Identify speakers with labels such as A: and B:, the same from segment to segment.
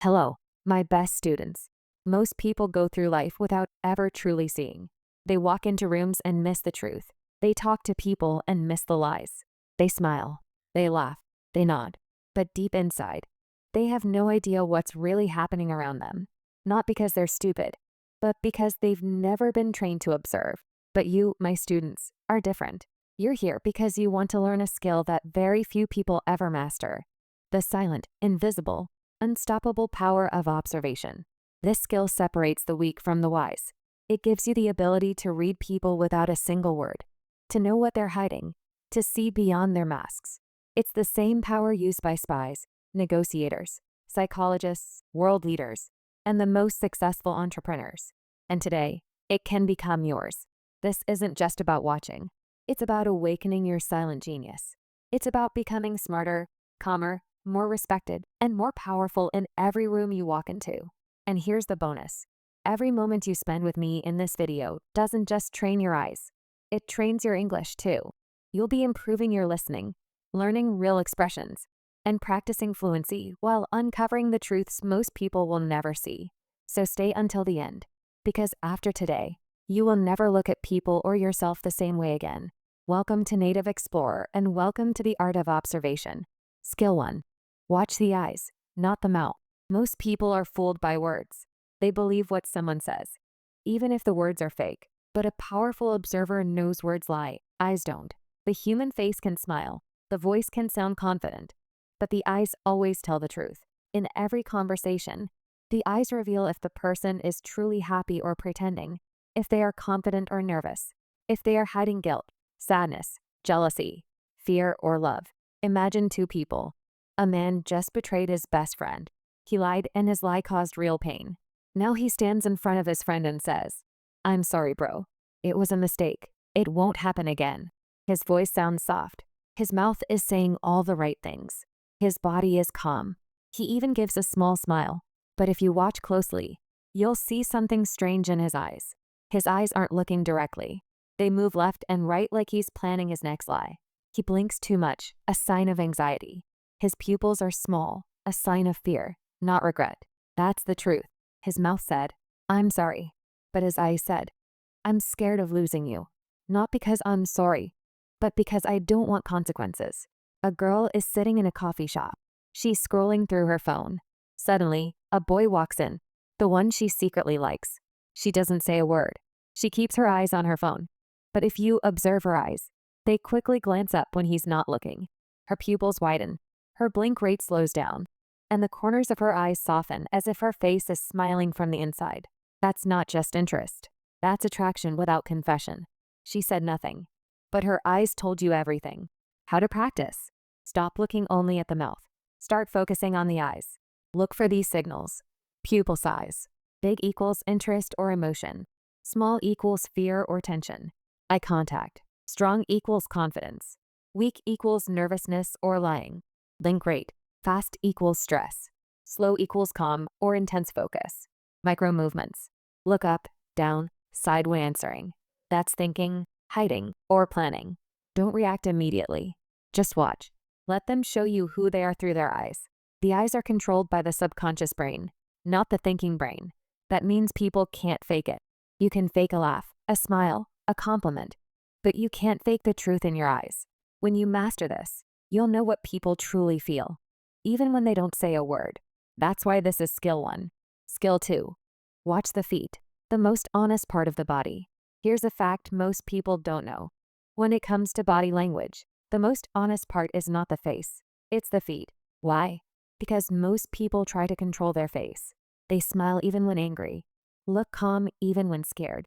A: Hello, my best students. Most people go through life without ever truly seeing. They walk into rooms and miss the truth. They talk to people and miss the lies. They smile, they laugh, they nod. But deep inside, they have no idea what's really happening around them. Not because they're stupid, but because they've never been trained to observe. But you, my students, are different. You're here because you want to learn a skill that very few people ever master: the silent, invisible, unstoppable power of observation. This skill separates the weak from the wise. It gives you the ability to read people without a single word, to know what they're hiding, to see beyond their masks. It's the same power used by spies, negotiators, psychologists, world leaders, and the most successful entrepreneurs. And today, it can become yours. This isn't just about watching. It's about awakening your silent genius. It's about becoming smarter, calmer, more respected, and more powerful in every room you walk into. And here's the bonus. Every moment you spend with me in this video doesn't just train your eyes. It trains your English too. You'll be improving your listening, learning real expressions, and practicing fluency while uncovering the truths most people will never see. So stay until the end, because after today, you will never look at people or yourself the same way again. Welcome to Native Explorer, and welcome to the Art of Observation. Skill 1. Watch the eyes, not the mouth. Most people are fooled by words. They believe what someone says, even if the words are fake. But a powerful observer knows words lie, eyes don't. The human face can smile, the voice can sound confident, but the eyes always tell the truth. In every conversation, the eyes reveal if the person is truly happy or pretending, if they are confident or nervous, if they are hiding guilt, sadness, jealousy, fear, or love. Imagine two people. A man just betrayed his best friend. He lied, and his lie caused real pain. Now he stands in front of his friend and says, "I'm sorry, bro. It was a mistake. It won't happen again." His voice sounds soft. His mouth is saying all the right things. His body is calm. He even gives a small smile. But if you watch closely, you'll see something strange in his eyes. His eyes aren't looking directly. They move left and right like he's planning his next lie. He blinks too much, a sign of anxiety. His pupils are small, a sign of fear, not regret. That's the truth. His mouth said, "I'm sorry," but his eyes said, "I'm scared of losing you. Not because I'm sorry, but because I don't want consequences." A girl is sitting in a coffee shop. She's scrolling through her phone. Suddenly, a boy walks in, the one she secretly likes. She doesn't say a word. She keeps her eyes on her phone. But if you observe her eyes, they quickly glance up when he's not looking. Her pupils widen. Her blink rate slows down, and the corners of her eyes soften as if her face is smiling from the inside. That's not just interest. That's attraction without confession. She said nothing, but her eyes told you everything. How to practice? Stop looking only at the mouth. Start focusing on the eyes. Look for these signals. Pupil size. Big equals interest or emotion. Small equals fear or tension. Eye contact. Strong equals confidence. Weak equals nervousness or lying. Blink rate. Fast equals stress. Slow equals calm or intense focus. Micro movements. Look up, down, sideway answering. That's thinking, hiding, or planning. Don't react immediately. Just watch. Let them show you who they are through their eyes. The eyes are controlled by the subconscious brain, not the thinking brain. That means people can't fake it. You can fake a laugh, a smile, a compliment, but you can't fake the truth in your eyes. When you master this, you'll know what people truly feel, even when they don't say a word. That's why this is skill 1. Skill 2. Watch the feet, the most honest part of the body. Here's a fact most people don't know. When it comes to body language, the most honest part is not the face, it's the feet. Why? Because most people try to control their face. They smile even when angry, look calm even when scared,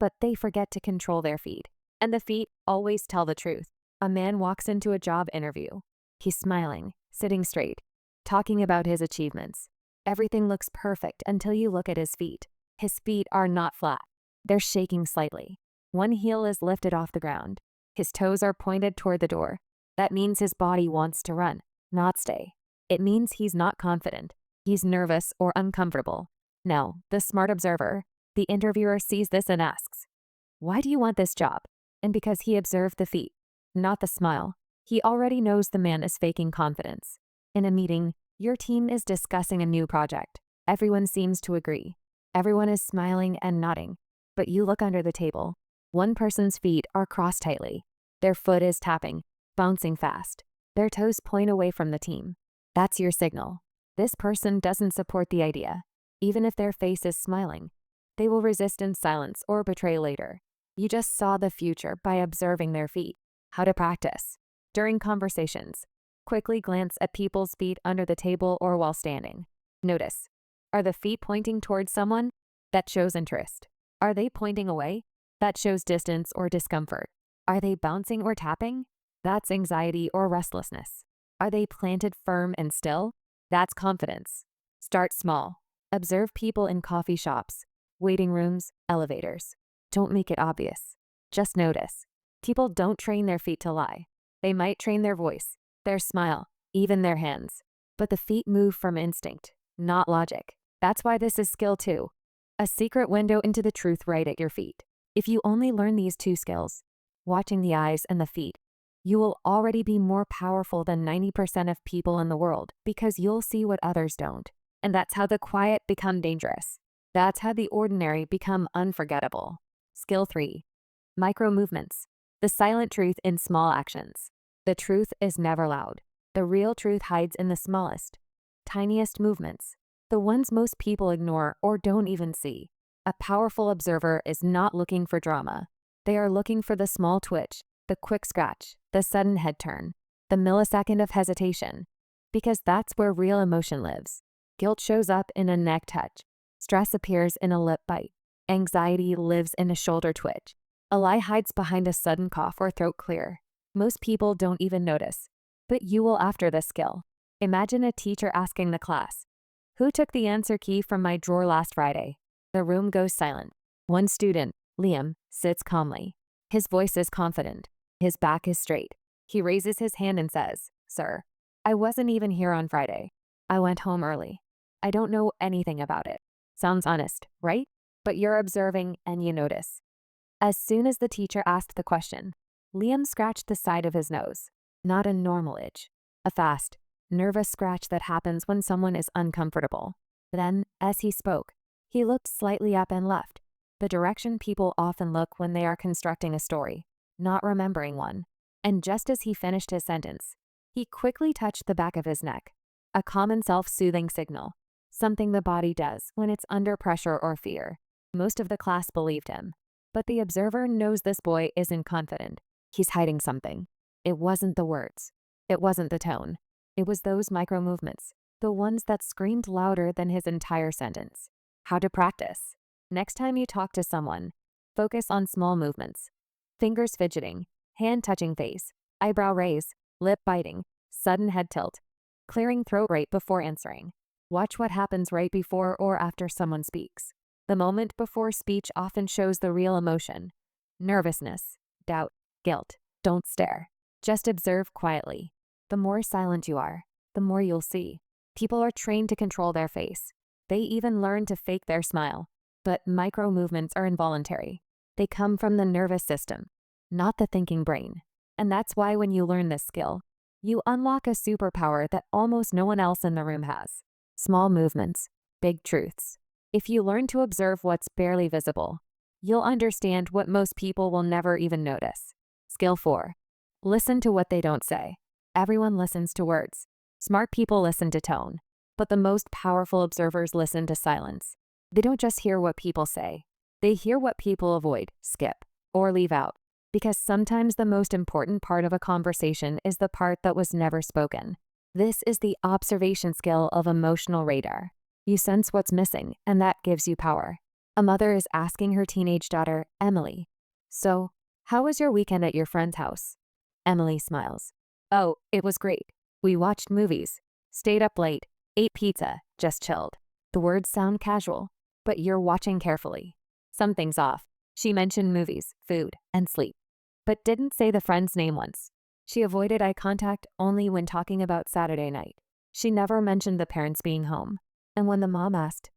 A: but they forget to control their feet. And the feet always tell the truth. A man walks into a job interview. He's smiling, sitting straight, talking about his achievements. Everything looks perfect until you look at his feet. His feet are not flat. They're shaking slightly. One heel is lifted off the ground. His toes are pointed toward the door. That means his body wants to run, not stay. It means he's not confident. He's nervous or uncomfortable. Now, the smart observer, the interviewer, sees this and asks, "Why do you want this job?" And because he observed the feet, not the smile, he already knows the man is faking confidence. In a meeting, Your team is discussing a new project. Everyone seems to agree. Everyone is smiling and nodding. But you look under the table. One person's feet are crossed tightly. Their foot is tapping, bouncing fast. Their toes point away from the team. That's your signal. This person doesn't support the idea. Even if their face is smiling, they will resist in silence or betray later. You just saw the future by observing their feet. How to practice. During conversations, quickly glance at people's feet under the table or while standing. Notice, are the feet pointing towards someone? That shows interest. Are they pointing away? That shows distance or discomfort. Are they bouncing or tapping? That's anxiety or restlessness. Are they planted firm and still? That's confidence. Start small. Observe people in coffee shops, waiting rooms, elevators. Don't make it obvious. Just notice. People don't train their feet to lie. They might train their voice, their smile, even their hands. But the feet move from instinct, not logic. That's why this is skill 2. A secret window into the truth right at your feet. If you only learn these 2 skills, watching the eyes and the feet, you will already be more powerful than 90% of people in the world because you'll see what others don't. And that's how the quiet become dangerous. That's how the ordinary become unforgettable. Skill 3. Micro movements. The silent truth in small actions. The truth is never loud. The real truth hides in the smallest, tiniest movements, the ones most people ignore or don't even see. A powerful observer is not looking for drama. They are looking for the small twitch, the quick scratch, the sudden head turn, the millisecond of hesitation, because that's where real emotion lives. Guilt shows up in a neck touch. Stress appears in a lip bite. Anxiety lives in a shoulder twitch. A lie hides behind a sudden cough or throat clear. Most people don't even notice, but you will after this skill. Imagine a teacher asking the class, "Who took the answer key from my drawer last Friday?" The room goes silent. One student, Liam, sits calmly. His voice is confident. His back is straight. He raises his hand and says, "Sir, I wasn't even here on Friday. I went home early. I don't know anything about it." Sounds honest, right? But you're observing and you notice. As soon as the teacher asked the question, Liam scratched the side of his nose. Not a normal itch. A fast, nervous scratch that happens when someone is uncomfortable. Then, as he spoke, he looked slightly up and left, the direction people often look when they are constructing a story, not remembering one. And just as he finished his sentence, he quickly touched the back of his neck, a common self-soothing signal, something the body does when it's under pressure or fear. Most of the class believed him, but the observer knows this boy isn't confident. He's hiding something. It wasn't the words. It wasn't the tone. It was those micro movements, the ones that screamed louder than his entire sentence. How to practice. Next time you talk to someone, focus on small movements. Fingers fidgeting, hand touching face, eyebrow raise, lip biting, sudden head tilt, clearing throat right before answering. Watch what happens right before or after someone speaks. The moment before speech often shows the real emotion. Nervousness, doubt, guilt. Don't stare. Just observe quietly. The more silent you are, the more you'll see. People are trained to control their face. They even learn to fake their smile. But micro movements are involuntary. They come from the nervous system, not the thinking brain. And that's why when you learn this skill, you unlock a superpower that almost no one else in the room has. Small movements, big truths. If you learn to observe what's barely visible, you'll understand what most people will never even notice. Skill 4. Listen to what they don't say. Everyone listens to words. Smart people listen to tone. But the most powerful observers listen to silence. They don't just hear what people say. They hear what people avoid, skip, or leave out. Because sometimes the most important part of a conversation is the part that was never spoken. This is the observation skill of emotional radar. You sense what's missing, and that gives you power. A mother is asking her teenage daughter, Emily, "So, how was your weekend at your friend's house?" Emily smiles. "Oh, it was great. We watched movies, stayed up late, ate pizza, just chilled." The words sound casual, but you're watching carefully. Something's off. She mentioned movies, food, and sleep, but didn't say the friend's name once. She avoided eye contact only when talking about Saturday night. She never mentioned the parents being home. And when the mom asked,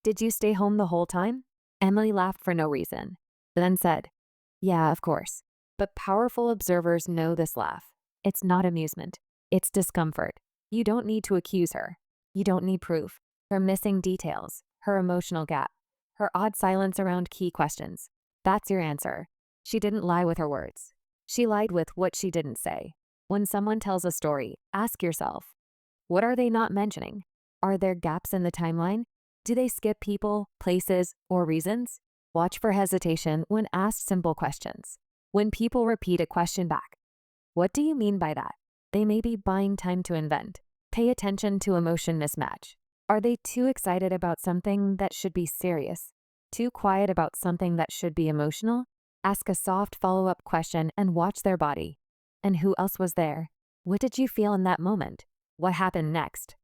A: "Did you stay home the whole time?" Emily laughed for no reason, then said, "Yeah, of course." But powerful observers know this laugh. It's not amusement. It's discomfort. You don't need to accuse her. You don't need proof. Her missing details, her emotional gap, her odd silence around key questions. That's your answer. She didn't lie with her words. She lied with what she didn't say. When someone tells a story, ask yourself, what are they not mentioning? Are there gaps in the timeline? Do they skip people, places, or reasons? Watch for hesitation when asked simple questions. When people repeat a question back, what do you mean by that? They may be buying time to invent. Pay attention to emotion mismatch. Are they too excited about something that should be serious? Too quiet about something that should be emotional? Ask a soft follow-up question and watch their body. And who else was there? What did you feel in that moment? What happened next?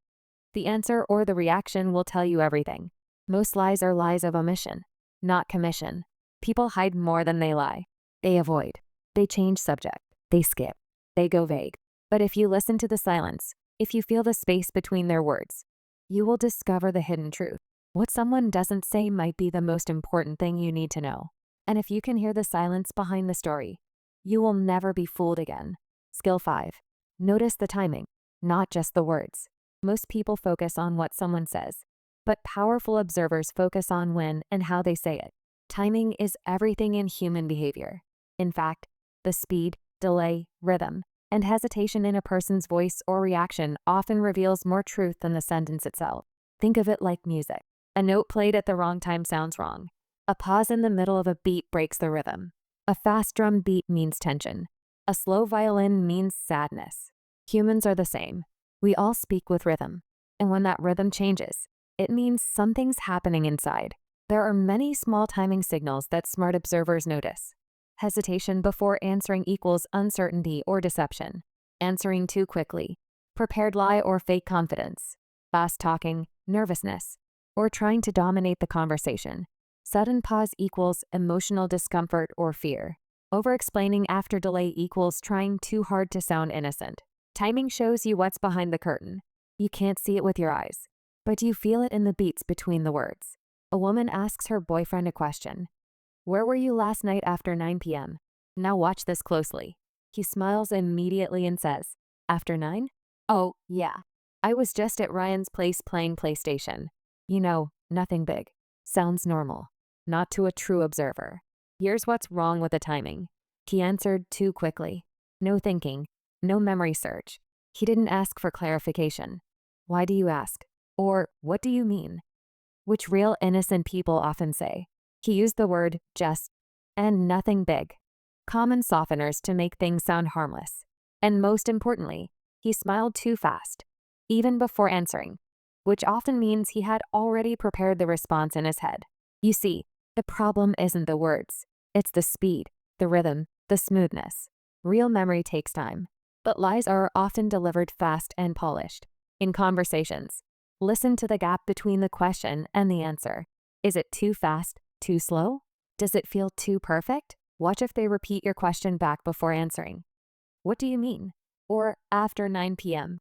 A: The answer or the reaction will tell you everything. Most lies are lies of omission, not commission. People hide more than they lie. They avoid. They change subject. They skip. They go vague. But if you listen to the silence, if you feel the space between their words, you will discover the hidden truth. What someone doesn't say might be the most important thing you need to know. And if you can hear the silence behind the story, you will never be fooled again. Skill 5. Notice the timing, not just the words. Most people focus on what someone says, but powerful observers focus on when and how they say it. Timing is everything in human behavior. In fact, the speed, delay, rhythm, and hesitation in a person's voice or reaction often reveals more truth than the sentence itself. Think of it like music. A note played at the wrong time sounds wrong. A pause in the middle of a beat breaks the rhythm. A fast drum beat means tension. A slow violin means sadness. Humans are the same. We all speak with rhythm. And when that rhythm changes, it means something's happening inside. There are many small timing signals that smart observers notice. Hesitation before answering equals uncertainty or deception. Answering too quickly. Prepared lie or fake confidence. Fast talking, nervousness, or trying to dominate the conversation. Sudden pause equals emotional discomfort or fear. Over-explaining after delay equals trying too hard to sound innocent. Timing shows you what's behind the curtain. You can't see it with your eyes, but you feel it in the beats between the words. A woman asks her boyfriend a question. Where were you last night after 9 p.m.? Now watch this closely. He smiles immediately and says, after 9? Oh, yeah. I was just at Ryan's place playing PlayStation. You know, nothing big. Sounds normal. Not to a true observer. Here's what's wrong with the timing. He answered too quickly. No thinking. No memory search. He didn't ask for clarification. Why do you ask? Or what do you mean? Which real innocent people often say. He used the word just and nothing big. Common softeners to make things sound harmless. And most importantly, he smiled too fast, even before answering, which often means he had already prepared the response in his head. You see, the problem isn't the words. It's the speed, the rhythm, the smoothness. Real memory takes time, but lies are often delivered fast and polished. In conversations, listen to the gap between the question and the answer. Is it too fast, too slow? Does it feel too perfect? Watch if they repeat your question back before answering. What do you mean? Or after 9 p.m.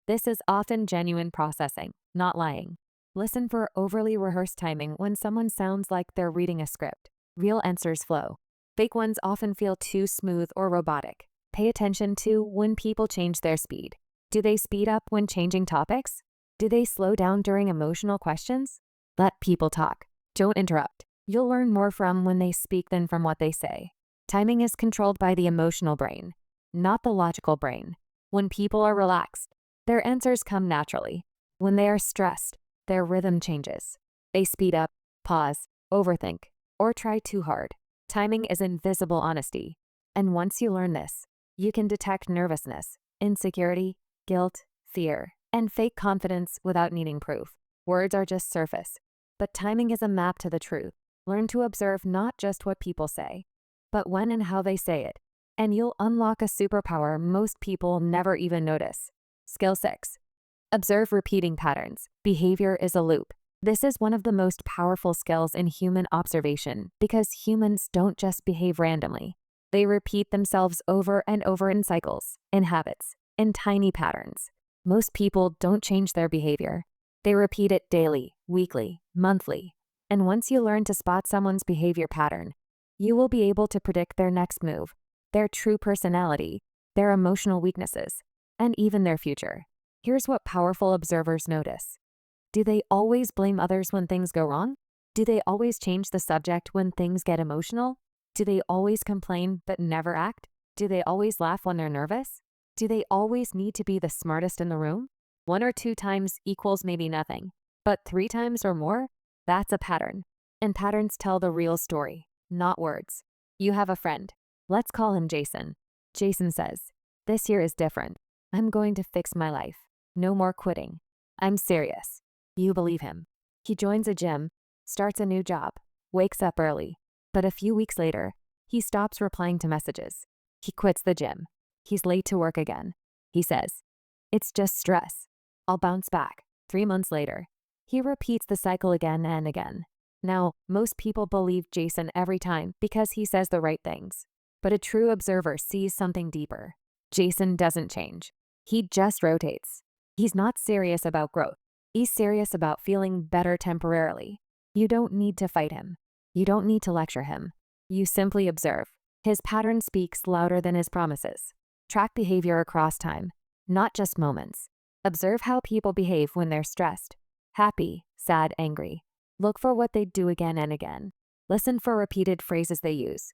A: This is often genuine processing, not lying. Listen for overly rehearsed timing when someone sounds like they're reading a script. Real answers flow. Fake ones often feel too smooth or robotic. Pay attention to when people change their speed. Do they speed up when changing topics? Do they slow down during emotional questions? Let people talk. Don't interrupt. You'll learn more from when they speak than from what they say. Timing is controlled by the emotional brain, not the logical brain. When people are relaxed, their answers come naturally. When they are stressed, their rhythm changes. They speed up, pause, overthink, or try too hard. Timing is invisible honesty. And once you learn this, you can detect nervousness, insecurity, guilt, fear, and fake confidence without needing proof. Words are just surface, but timing is a map to the truth. Learn to observe not just what people say, but when and how they say it, and you'll unlock a superpower most people never even notice. Skill 6. Observe repeating patterns. Behavior is a loop. This is one of the most powerful skills in human observation because humans don't just behave randomly. They repeat themselves over and over in cycles, in habits, in tiny patterns. Most people don't change their behavior. They repeat it daily, weekly, monthly. And once you learn to spot someone's behavior pattern, you will be able to predict their next move, their true personality, their emotional weaknesses, and even their future. Here's what powerful observers notice. Do they always blame others when things go wrong? Do they always change the subject when things get emotional? Do they always complain but never act? Do they always laugh when they're nervous? Do they always need to be the smartest in the room? 1 or 2 times equals maybe nothing, but 3 times or more? That's a pattern. And patterns tell the real story, not words. You have a friend. Let's call him Jason. Jason says, "This year is different. I'm going to fix my life. No more quitting. I'm serious." You believe him. He joins a gym, starts a new job, wakes up early. But a few weeks later, he stops replying to messages. He quits the gym. He's late to work again. He says, "It's just stress. I'll bounce back." 3 months later, he repeats the cycle again and again. Now, most people believe Jason every time because he says the right things. But a true observer sees something deeper. Jason doesn't change. He just rotates. He's not serious about growth. He's serious about feeling better temporarily. You don't need to fight him. You don't need to lecture him. You simply observe. His pattern speaks louder than his promises. Track behavior across time, not just moments. Observe how people behave when they're stressed, happy, sad, angry. Look for what they do again and again. Listen for repeated phrases they use.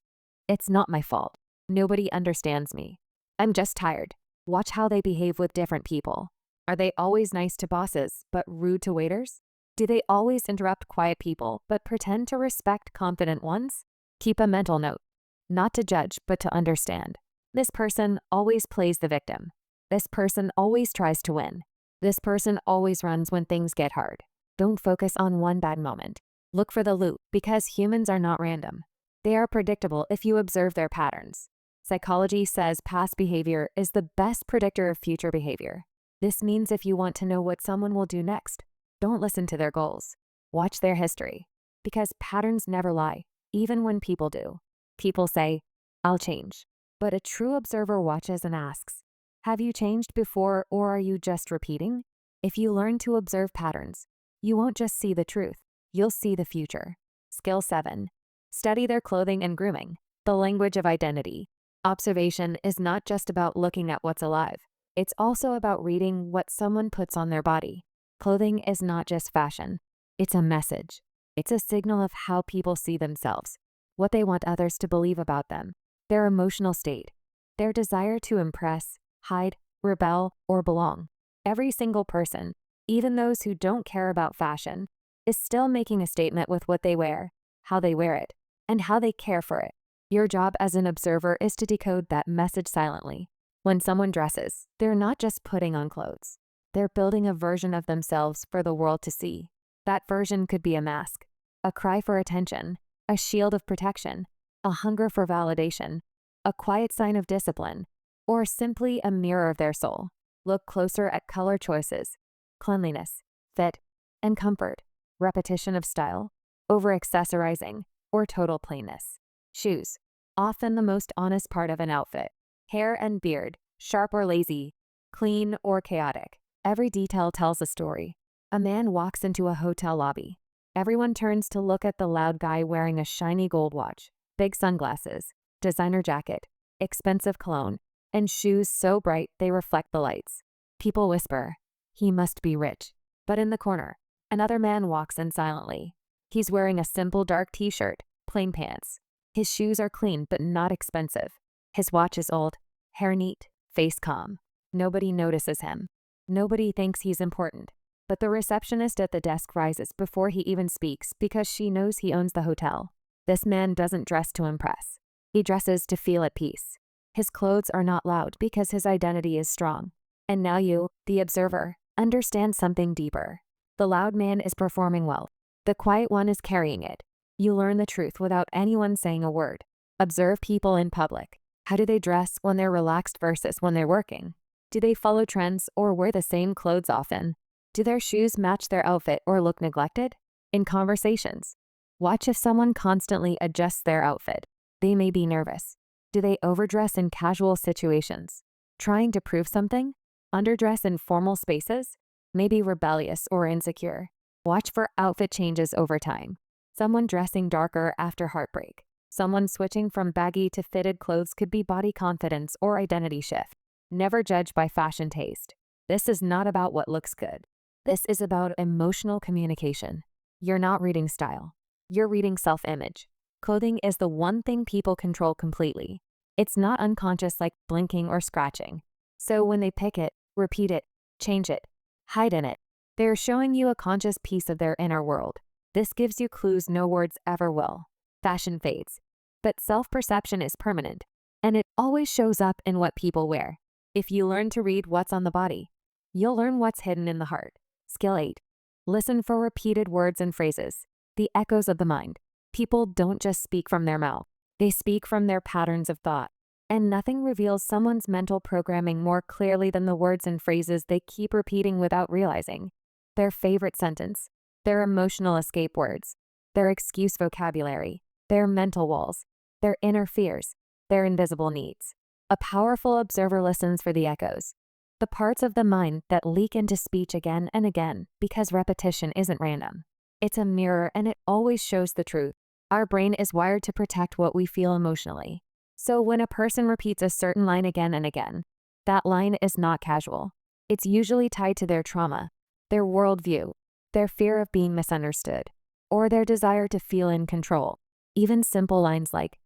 A: "It's not my fault. Nobody understands me. I'm just tired." Watch how they behave with different people. Are they always nice to bosses but rude to waiters? Do they always interrupt quiet people but pretend to respect confident ones? Keep a mental note. Not to judge, but to understand. This person always plays the victim. This person always tries to win. This person always runs when things get hard. Don't focus on one bad moment. Look for the loop because humans are not random. They are predictable if you observe their patterns. Psychology says past behavior is the best predictor of future behavior. This means if you want to know what someone will do next, don't listen to their goals. Watch their history. Because patterns never lie, even when people do. People say, "I'll change." But a true observer watches and asks, "Have you changed before or are you just repeating?" If you learn to observe patterns, you won't just see the truth, you'll see the future. Skill 7. Study their clothing and grooming, the language of identity. Observation is not just about looking at what's alive. It's also about reading what someone puts on their body. Clothing is not just fashion. It's a message. It's a signal of how people see themselves, what they want others to believe about them, their emotional state, their desire to impress, hide, rebel, or belong. Every single person, even those who don't care about fashion, is still making a statement with what they wear, how they wear it, and how they care for it. Your job as an observer is to decode that message silently. When someone dresses, they're not just putting on clothes. They're building a version of themselves for the world to see. That version could be a mask, a cry for attention, a shield of protection, a hunger for validation, a quiet sign of discipline, or simply a mirror of their soul. Look closer at color choices, cleanliness, fit, and comfort, repetition of style, over-accessorizing, or total plainness. Shoes, often the most honest part of an outfit. Hair and beard, sharp or lazy, clean or chaotic. Every detail tells a story. A man walks into a hotel lobby. Everyone turns to look at the loud guy wearing a shiny gold watch, big sunglasses, designer jacket, expensive cologne, and shoes so bright they reflect the lights. People whisper, "He must be rich." But in the corner, another man walks in silently. He's wearing a simple dark t-shirt, plain pants. His shoes are clean but not expensive. His watch is old, hair neat, face calm. Nobody notices him. Nobody thinks he's important. But the receptionist at the desk rises before he even speaks because she knows he owns the hotel. This man doesn't dress to impress. He dresses to feel at peace. His clothes are not loud because his identity is strong. And now you, the observer, understand something deeper. The loud man is performing well. The quiet one is carrying it. You learn the truth without anyone saying a word. Observe people in public. How do they dress when they're relaxed versus when they're working? Do they follow trends or wear the same clothes often? Do their shoes match their outfit or look neglected? In conversations, watch if someone constantly adjusts their outfit. They may be nervous. Do they overdress in casual situations? Trying to prove something? Underdress in formal spaces? Maybe rebellious or insecure. Watch for outfit changes over time. Someone dressing darker after heartbreak. Someone switching from baggy to fitted clothes could be body confidence or identity shift. Never judge by fashion taste. This is not about what looks good. This is about emotional communication. You're not reading style. You're reading self-image. Clothing is the one thing people control completely. It's not unconscious like blinking or scratching. So when they pick it, repeat it, change it, hide in it, they're showing you a conscious piece of their inner world. This gives you clues no words ever will. Fashion fades, but self-perception is permanent, and it always shows up in what people wear. If you learn to read what's on the body, you'll learn what's hidden in the heart. Skill 8. Listen for repeated words and phrases. The echoes of the mind. People don't just speak from their mouth. They speak from their patterns of thought. And nothing reveals someone's mental programming more clearly than the words and phrases they keep repeating without realizing. Their favorite sentence, their emotional escape words, their excuse vocabulary, their mental walls, their inner fears, their invisible needs. A powerful observer listens for the echoes, the parts of the mind that leak into speech again and again because repetition isn't random. It's a mirror and it always shows the truth. Our brain is wired to protect what we feel emotionally. So when a person repeats a certain line again and again, that line is not casual. It's usually tied to their trauma, their worldview, their fear of being misunderstood, or their desire to feel in control. Even simple lines like,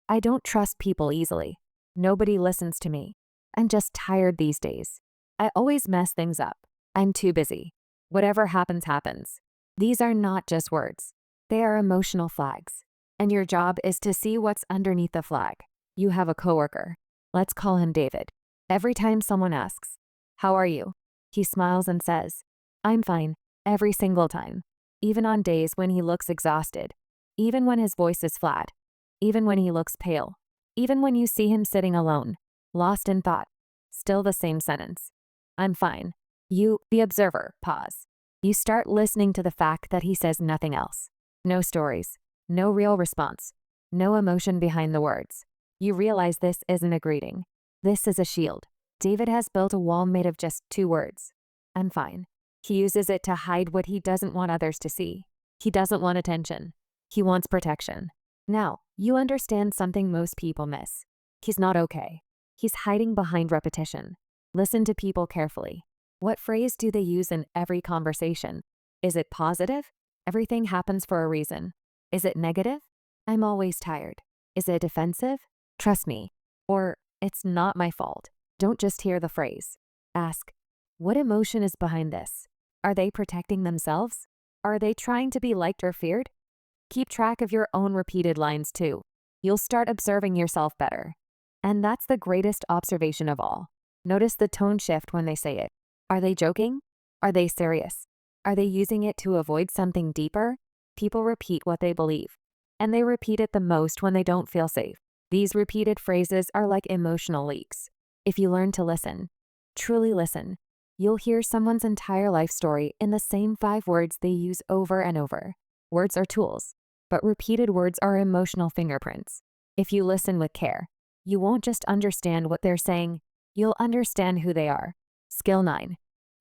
A: "I don't trust people easily. Nobody listens to me. I'm just tired these days. I always mess things up. I'm too busy. Whatever happens, happens." These are not just words. They are emotional flags. And your job is to see what's underneath the flag. You have a coworker. Let's call him David. Every time someone asks, "How are you?" he smiles and says, "I'm fine," every single time. Even on days when he looks exhausted. Even when his voice is flat. Even when he looks pale. Even when you see him sitting alone, lost in thought. Still the same sentence. "I'm fine." You, the observer, pause. You start listening to the fact that he says nothing else. No stories. No real response. No emotion behind the words. You realize this isn't a greeting. This is a shield. David has built a wall made of just 2 words. "I'm fine." He uses it to hide what he doesn't want others to see. He doesn't want attention. He wants protection. Now, you understand something most people miss. He's not okay. He's hiding behind repetition. Listen to people carefully. What phrase do they use in every conversation? Is it positive? "Everything happens for a reason." Is it negative? "I'm always tired." Is it defensive? "Trust me." Or, "It's not my fault." Don't just hear the phrase. Ask, what emotion is behind this? Are they protecting themselves? Are they trying to be liked or feared? Keep track of your own repeated lines too. You'll start observing yourself better. And that's the greatest observation of all. Notice the tone shift when they say it. Are they joking? Are they serious? Are they using it to avoid something deeper? People repeat what they believe, and they repeat it the most when they don't feel safe. These repeated phrases are like emotional leaks. If you learn to listen, truly listen, you'll hear someone's entire life story in the same 5 words they use over and over. Words are tools, but repeated words are emotional fingerprints. If you listen with care, you won't just understand what they're saying, you'll understand who they are. Skill 9.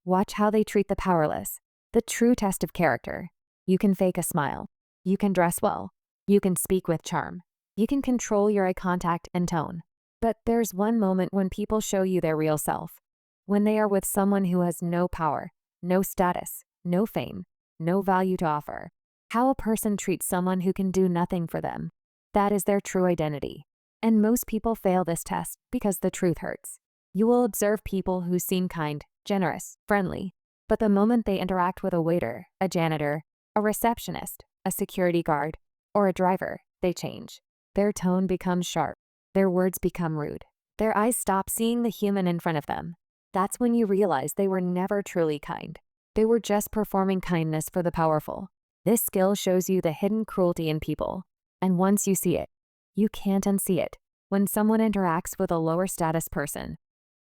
A: Watch how they treat the powerless. The true test of character. You can fake a smile. You can dress well. You can speak with charm. You can control your eye contact and tone. But there's one moment when people show you their real self. When they are with someone who has no power, no status, no fame, no value to offer. How a person treats someone who can do nothing for them. That is their true identity. And most people fail this test because the truth hurts. You will observe people who seem kind, generous, friendly, but the moment they interact with a waiter, a janitor, a receptionist, a security guard, or a driver, they change. Their tone becomes sharp. Their words become rude. Their eyes stop seeing the human in front of them. That's when you realize they were never truly kind. They were just performing kindness for the powerful. This skill shows you the hidden cruelty in people. And once you see it, you can't unsee it. When someone interacts with a lower status person,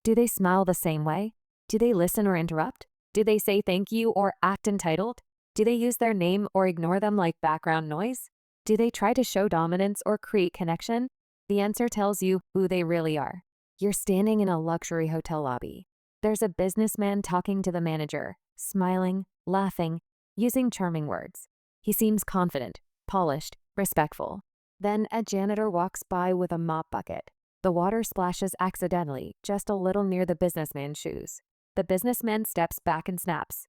A: do they smile the same way? Do they listen or interrupt? Do they say thank you or act entitled? Do they use their name or ignore them like background noise? Do they try to show dominance or create connection? The answer tells you who they really are. You're standing in a luxury hotel lobby. There's a businessman talking to the manager, smiling, laughing, using charming words. He seems confident, polished, respectful. Then a janitor walks by with a mop bucket. The water splashes accidentally, just a little near the businessman's shoes. The businessman steps back and snaps.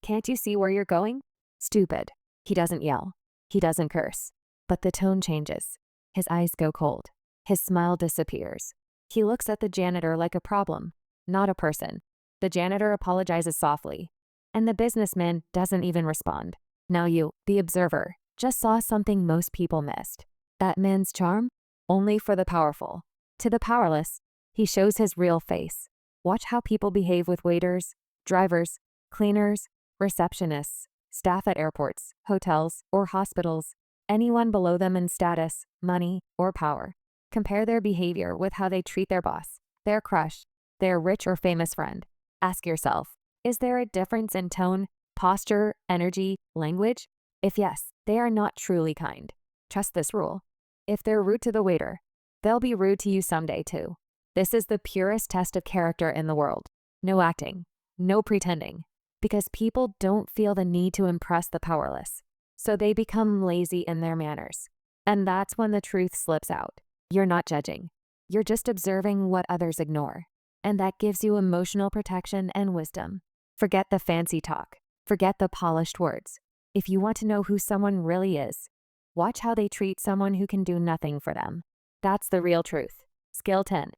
A: Can't you see where you're going? Stupid. He doesn't yell. He doesn't curse. But the tone changes. His eyes go cold. His smile disappears. He looks at the janitor like a problem, not a person. The janitor apologizes softly, and the businessman doesn't even respond. Now you, the observer, just saw something most people missed. That man's charm? Only for the powerful. To the powerless, he shows his real face. Watch how people behave with waiters, drivers, cleaners, receptionists, staff at airports, hotels, or hospitals, anyone below them in status, money, or power. Compare their behavior with how they treat their boss, their crush, their rich or famous friend. Ask yourself, is there a difference in tone, posture, energy, language? If yes, they are not truly kind. Trust this rule. If they're rude to the waiter, they'll be rude to you someday too. This is the purest test of character in the world. No acting, no pretending, because people don't feel the need to impress the powerless, so they become lazy in their manners. And that's when the truth slips out. You're not judging. You're just observing what others ignore. And that gives you emotional protection and wisdom. Forget the fancy talk. Forget the polished words. If you want to know who someone really is, watch how they treat someone who can do nothing for them. That's the real truth. Skill 10.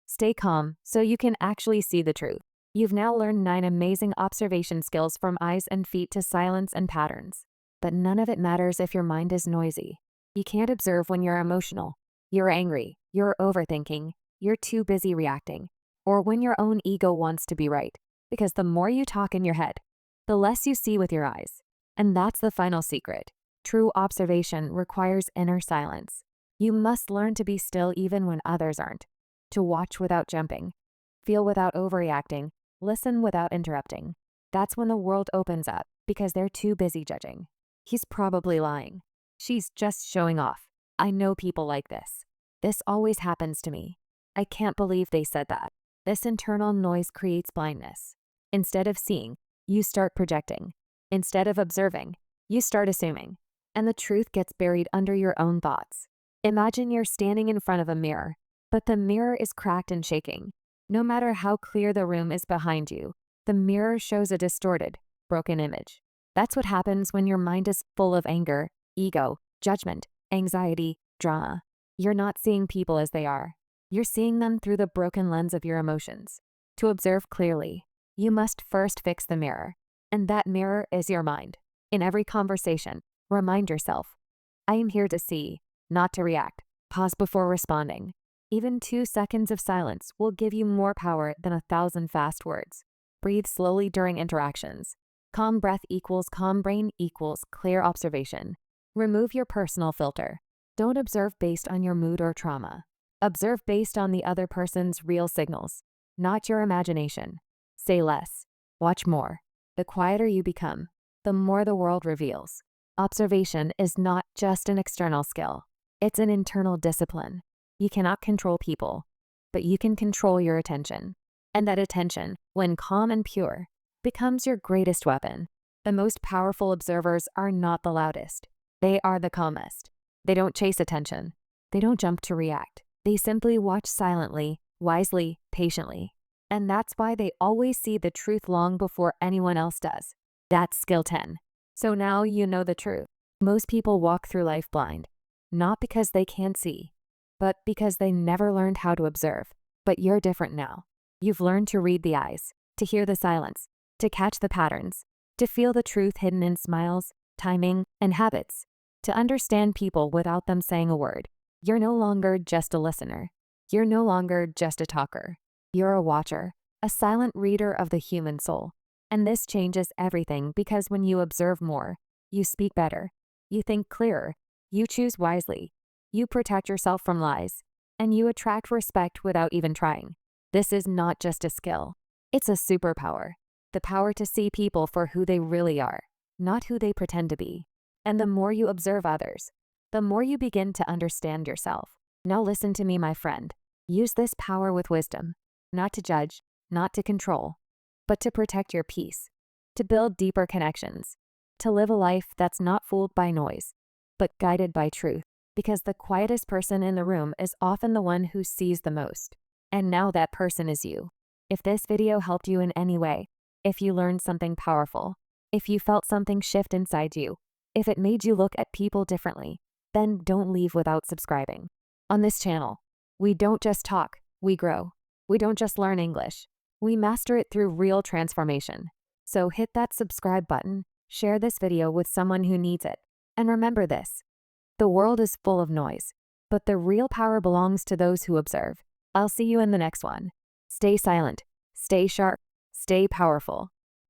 A: Stay calm so you can actually see the truth. You've now learned 9 amazing observation skills from eyes and feet to silence and patterns. But none of it matters if your mind is noisy. You can't observe when you're emotional. You're angry. You're overthinking. You're too busy reacting. Or when your own ego wants to be right. Because the more you talk in your head, the less you see with your eyes. And that's the final secret. True observation requires inner silence. You must learn to be still even when others aren't. To watch without jumping. Feel without overreacting. Listen without interrupting. That's when the world opens up because they're too busy judging. He's probably lying. She's just showing off. I know people like this. This always happens to me. I can't believe they said that. This internal noise creates blindness. Instead of seeing, you start projecting. Instead of observing, you start assuming. And the truth gets buried under your own thoughts. Imagine you're standing in front of a mirror, but the mirror is cracked and shaking. No matter how clear the room is behind you, the mirror shows a distorted, broken image. That's what happens when your mind is full of anger, ego, judgment, anxiety, drama. You're not seeing people as they are. You're seeing them through the broken lens of your emotions. To observe clearly, you must first fix the mirror. And that mirror is your mind. In every conversation, remind yourself, I am here to see, not to react. Pause before responding. Even 2 seconds of silence will give you more power than 1,000 fast words. Breathe slowly during interactions. Calm breath equals calm brain equals clear observation. Remove your personal filter. Don't observe based on your mood or trauma. Observe based on the other person's real signals, not your imagination. Say less. Watch more. The quieter you become, the more the world reveals. Observation is not just an external skill. It's an internal discipline. You cannot control people, but you can control your attention. And that attention, when calm and pure, becomes your greatest weapon. The most powerful observers are not the loudest. They are the calmest. They don't chase attention. They don't jump to react. They simply watch silently, wisely, patiently. And that's why they always see the truth long before anyone else does. That's skill 10. So now you know the truth. Most people walk through life blind, not because they can't see, but because they never learned how to observe. But you're different now. You've learned to read the eyes, to hear the silence, to catch the patterns, to feel the truth hidden in smiles, timing, and habits, to understand people without them saying a word. You're no longer just a listener. You're no longer just a talker. You're a watcher, a silent reader of the human soul. And this changes everything because when you observe more, you speak better, you think clearer, you choose wisely, you protect yourself from lies, and you attract respect without even trying. This is not just a skill. It's a superpower. The power to see people for who they really are, not who they pretend to be. And the more you observe others, the more you begin to understand yourself. Now listen to me, my friend. Use this power with wisdom, not to judge, not to control, but to protect your peace, to build deeper connections, to live a life that's not fooled by noise, but guided by truth, because the quietest person in the room is often the one who sees the most. And now that person is you. If this video helped you in any way, if you learned something powerful, if you felt something shift inside you, if it made you look at people differently, then don't leave without subscribing. On this channel, we don't just talk, we grow. We don't just learn English, we master it through real transformation. So hit that subscribe button, share this video with someone who needs it, and remember this: the world is full of noise, but the real power belongs to those who observe. I'll see you in the next one. Stay silent, stay sharp, stay powerful.